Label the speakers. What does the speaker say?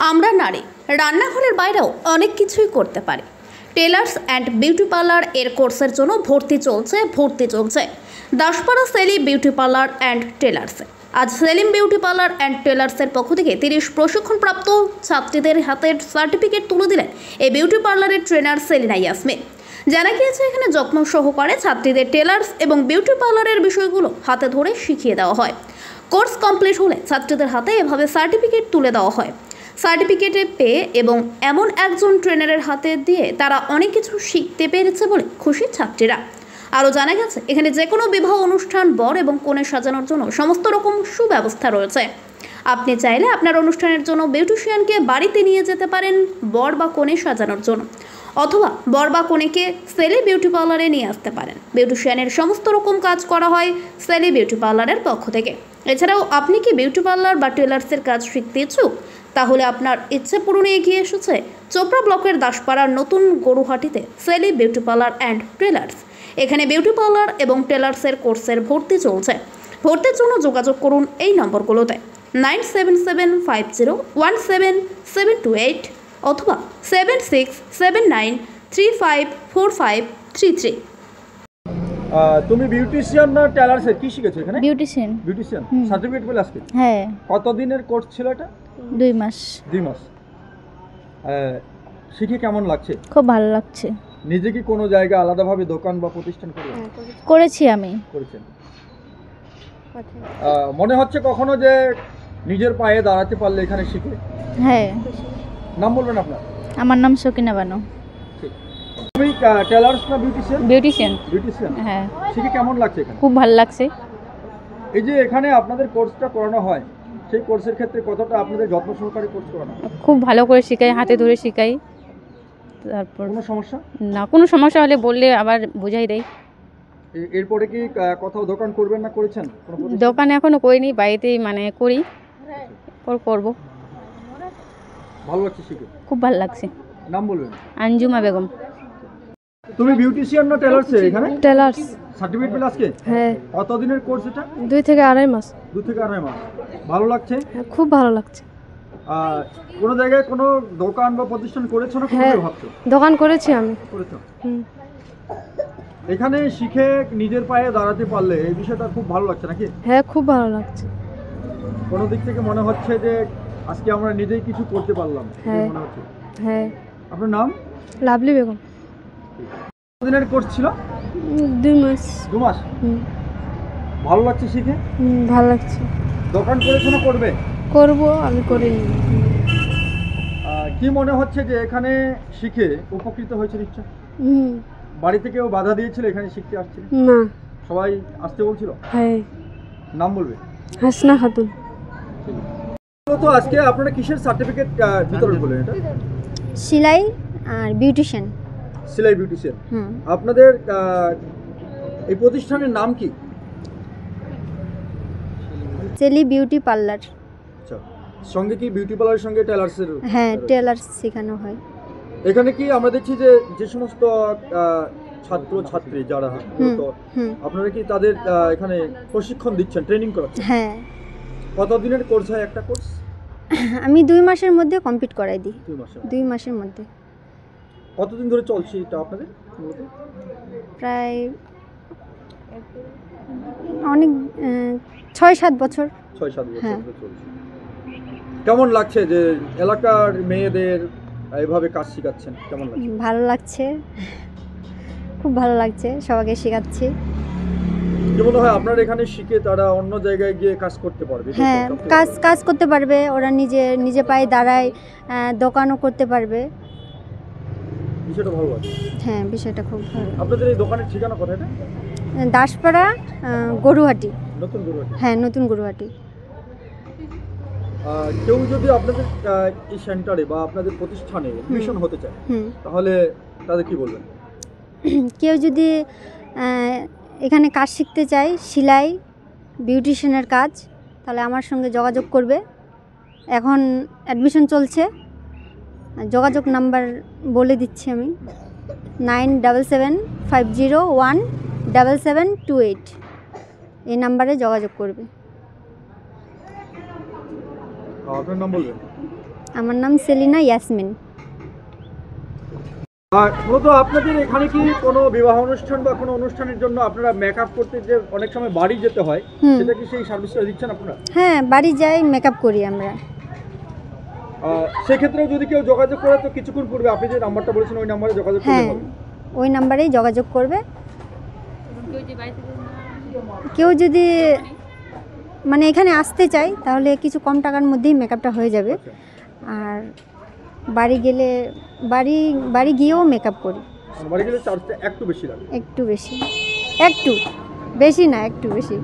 Speaker 1: আমরা নারী রান্নাঘরের বাইরেও অনেক কিছুই করতে পারি। টেলার্স অ্যান্ড বিউটি পার্লার এর কোর্সের জন্য ভর্তি চলছে Daspara Selim beauty parlour and টেলার্সে। আজ সেলিম বিউটি পার্লার অ্যান্ড টেলার্সের পক্ষ থেকে 30 প্রশিক্ষণপ্রাপ্ত ছাত্রীদের হাতের সার্টিফিকেট তুলে দিলেন এই বিউটি পার্লারের ট্রেনার সেলিনা ইয়াসমিন। জানা গিয়েছে এখানে যত্ন সহকারে ছাত্রীদের টেলার্স এবং বিউটি পার্লারের বিষয়গুলো হাতে ধরে শিখিয়ে দেওয়া হয়। কোর্স কমপ্লিট হলে ছাত্রীদের হাতে এভাবে সার্টিফিকেট তুলে দেওয়া হয়। সার্টিফিকেটে পেয়ে এবং এমন একজন ট্রেনারের হাতে দিয়ে তারা অনেক কিছু শিখতে পেরেছে বলে খুশি ছাত্রীরা। আরও জানা গেছে এখানে যে কোনো বিবাহ অনুষ্ঠান, বর এবং কনে সাজানোর জন্য সমস্ত রকম সুব্যবস্থা রয়েছে। আপনি চাইলে আপনার অনুষ্ঠানের জন্য বিউটিশিয়ানকে বাড়িতে নিয়ে যেতে পারেন বর বা কনে সাজানোর জন্য, অথবা বর বা কনেকে সেলি বিউটি পার্লারে নিয়ে আসতে পারেন। বিউটিশিয়ানের সমস্ত রকম কাজ করা হয় সেলি বিউটি পার্লারের পক্ষ থেকে। এছাড়াও আপনি কি বিউটি পার্লার বা টেলার্সের কাজ শিখতে ইচ্ছুক? তাহলে আপনার ইচ্ছে পূরণে এগিয়ে এসেছে চোপড়া ব্লকের দাসপাড়ার নতুন গরুহাটিতে সেলি বিউটি পার্লার অ্যান্ড টেলার্স। এখানে বিউটি পার্লার এবং টেলার্সের কোর্সের ভর্তি চলছে। ভর্তির জন্য যোগাযোগ করুন এই নম্বরগুলোতে 9775017728 অথবা 7679354533।
Speaker 2: তুমি বিউটিশিয়ান না টেলার্সের কি শিখেছো এখানে?
Speaker 3: বিউটিশিয়ান।
Speaker 2: বিউটিশিয়ান সার্টিফিকেট পেলে আজকে?
Speaker 3: হ্যাঁ।
Speaker 2: কত দিনের কোর্স ছিল এটা?
Speaker 3: 2 মাস।
Speaker 2: 2 মাস। শিখে কেমন লাগছে?
Speaker 3: খুব ভালো লাগছে।
Speaker 2: নিজে কি কোনো জায়গায় আলাদাভাবে দোকান বা প্রতিষ্ঠান
Speaker 3: করেছি আমি?
Speaker 2: করেছেন। মনে হচ্ছে কখনো যে নিজের পায়ে দাঁড়াতে পারলে এখানে শিখে?
Speaker 3: হ্যাঁ।
Speaker 2: নাম বলবেন আপনার?
Speaker 3: আমার নাম সকিনা বানু।
Speaker 2: তুমি টেলার্স না বিউটিশিয়ান?
Speaker 3: বিউটিশিয়ান।
Speaker 2: বিউটিশিয়ান।
Speaker 3: হ্যাঁ।
Speaker 2: শিখে কেমন লাগছে এখানে?
Speaker 3: খুব ভালো লাগছে।
Speaker 2: এই যে এখানে আপনাদের কোর্সটা করানো হয়, সেই কোর্সের ক্ষেত্রে কতটা আপনাদের যত্ন সহকারে কোর্স করানো হয়?
Speaker 3: খুব ভালো করে শেখাই, হাতে ধরে শেখাই। তারপর
Speaker 2: কোনো সমস্যা?
Speaker 3: না, কোনো সমস্যা হলে বললে আবার বুঝাই দেই।
Speaker 2: এরপরে কি কোথাও দোকান করবেন না করেছেন?
Speaker 3: দোকান এখনো করিনি, বাড়িতেই করি, পর করব।
Speaker 2: ভালো লাগছে শিখে?
Speaker 3: খুব ভালো লাগছে।
Speaker 2: নাম বলবেন?
Speaker 3: আঞ্জুমা বেগম।
Speaker 2: তুমি বিউটিশিয়ান না টেলার্স এখানে?
Speaker 4: টেলার্স।
Speaker 2: সার্টিফিকেট পেলে আজকে?
Speaker 4: হ্যাঁ।
Speaker 2: কত দিনের কোর্স এটা?
Speaker 4: 2 থেকে 2.5 মাস।
Speaker 2: 2 থেকে 2.5 মাস। ভালো লাগছে?
Speaker 4: হ্যাঁ, খুব ভালো লাগছে।
Speaker 2: কোনো জায়গায় কোনো দোকান বা প্রতিষ্ঠান করেছো না
Speaker 4: হ্যাঁ,
Speaker 2: ভাবছো?
Speaker 4: দোকান করেছি আমি।
Speaker 2: করেছো? এখানে শিখে নিজের পায়ে দাঁড়াতে পারলে এই বিষয়টা খুব ভালো লাগছে নাকি?
Speaker 4: হ্যাঁ, খুব ভালো লাগছে।
Speaker 2: কোনো দিক থেকে মনে হচ্ছে যে আজকে আমরা নিজেই কিছু করতে পারলাম?
Speaker 4: হ্যাঁ।
Speaker 2: মনে হচ্ছে?
Speaker 4: হ্যাঁ।
Speaker 2: আপনার নাম?
Speaker 4: লাভলি বেগম।
Speaker 2: কত দিনের কোর্স ছিল?
Speaker 4: 2 মাস।
Speaker 2: 2 মাস। ভালো লাগছে শিখে?
Speaker 4: ভালো লাগছে।
Speaker 2: দোকান করেছো না করবে?
Speaker 4: করব, আমি করিনি।
Speaker 2: কি মনে হচ্ছে যে এখানে শিখে উপকৃত হয়েছে নিশ্চয়? বাড়িতে কেউ বাধা দিয়েছিল এখানে শিখতে আসছিল
Speaker 4: না,
Speaker 2: সবাই আসতে বলছিল?
Speaker 4: হ্যাঁ।
Speaker 2: নাম বলবে?
Speaker 4: হাসনা খাতুন।
Speaker 2: তো আজকে আপনারা কিসের সার্টিফিকেট বিতরণ করলেন? এটা
Speaker 5: সেলাই আর বিউটিশিয়ান।
Speaker 2: সেলাই বিউটিশিয়ান। আপনাদের এই প্রতিষ্ঠানের নাম কি?
Speaker 5: সেলি বিউটি পার্লার।
Speaker 2: আচ্ছা, সঙ্গে কি বিউটি পার্লারের সঙ্গে টেলার্সের?
Speaker 5: হ্যাঁ, টেলার্স শেখানো হয়।
Speaker 2: এখানে কি আমরা দেখছি যে যে সমস্ত ছাত্র ছাত্রী যারা আপনারা কি তাদের এখানে প্রশিক্ষণ দিচ্ছেন, ট্রেনিং করাচ্ছেন?
Speaker 5: হ্যাঁ।
Speaker 2: কত দিনের কোর্স হয় একটা কোর্স?
Speaker 5: আমি 2 মাসের মধ্যে কমপ্লিট করাই দিই।
Speaker 2: 2
Speaker 5: মাসের মধ্যে।
Speaker 2: কতদিন ধরে চলছে এটা আপনাদের?
Speaker 5: প্রায় অনেক 6-7 বছর।
Speaker 2: 6-7 বছর ধরে চলছে। কেমন লাগছে যে এলাকার মেয়েদের এইভাবে কাজ শেখাচ্ছেন? কেমন লাগছে?
Speaker 5: ভালো লাগছে, খুব ভালো লাগছে, সবাইকে শেখাচ্ছি।
Speaker 2: কি মনে হয় আপনার এখানে শিখে তারা অন্য জায়গায় গিয়ে কাজ করতে পারবে?
Speaker 5: হ্যাঁ, কাজ করতে পারবে, ওরা নিজে পায়ে দাঁড়ায়, দোকানও করতে পারবে।
Speaker 2: বিষয়টা ভালো আছে।
Speaker 5: হ্যাঁ, বিষয়টা খুব ভালো।
Speaker 2: আপনাদের এই দোকানের ঠিকানা কোথায়? এটা
Speaker 5: দাসপাড়া গরুহাটি।
Speaker 2: নতুন গরুহাটি?
Speaker 5: হ্যাঁ, নতুন গরুহাটি।
Speaker 2: কেউ যদি আপনাদের এই সেন্টারে বা আপনাদের প্রতিষ্ঠানে এডমিশন হতে চায় তাহলে তাদের কি বলবেন?
Speaker 5: কেউ যদি এখানে কাজ শিখতে চায়, সেলাই বিউটিশিয়ানের কাজ, তাহলে আমার সঙ্গে যোগাযোগ করবে। এখন অ্যাডমিশন চলছে। যোগাযোগ নাম্বার বলে দিচ্ছি আমি, 9775017728। এই নাম্বারে যোগাযোগ করবে।
Speaker 2: আপনার নাম বলবেন?
Speaker 5: আমার নাম সেলিনা ইয়াসমিন।
Speaker 2: আর মূলত আপনাদের এখানে কি কোনো বিবাহ অনুষ্ঠান বা কোনো অনুষ্ঠানের জন্য আপনারা মেকআপ করতে যে অনেক সময় বাড়ি যেতে হয়,
Speaker 5: হুম।
Speaker 2: সেটা কি সেই সার্ভিসটা দিচ্ছেন আপনারা?
Speaker 5: হ্যাঁ, বাড়ি যাই, মেকআপ করি আমরা।
Speaker 2: সেক্ষেত্রে যদি কেউ যোগাযোগ করে তো কিছুক্ষণ পূর্বে আপনি যে নাম্বারটা বলেছেন ওই নাম্বারে যোগাযোগ করতে
Speaker 5: হ্যাঁ,
Speaker 2: হবে।
Speaker 5: ওই নাম্বারেই যোগাযোগ করবে। কেউ যদি মানে এখানে আসতে চায় তাহলে কিছু কম টাকার মধ্যেই মেকআপটা হয়ে যাবে।
Speaker 2: আচ্ছা।
Speaker 5: আর বাড়ি গেলে বাড়ি গিয়েও মেকআপ করি।
Speaker 2: বাড়ি গেলে চার্জটা একটু বেশি লাগে।
Speaker 5: একটু বেশি, একটু বেশি না, একটু বেশি।